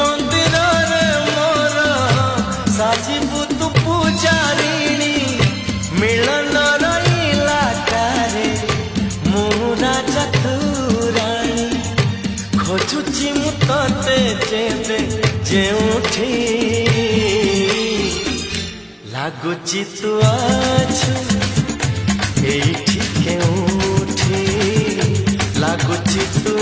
मंदिर रे मोर साजिबु तू पूजारिणी मिलन रईला कारे मु राजा तू राणी खोजुची मु तते जेबे जेउठी लागुची तू आछु एठी केउठी लागुची तू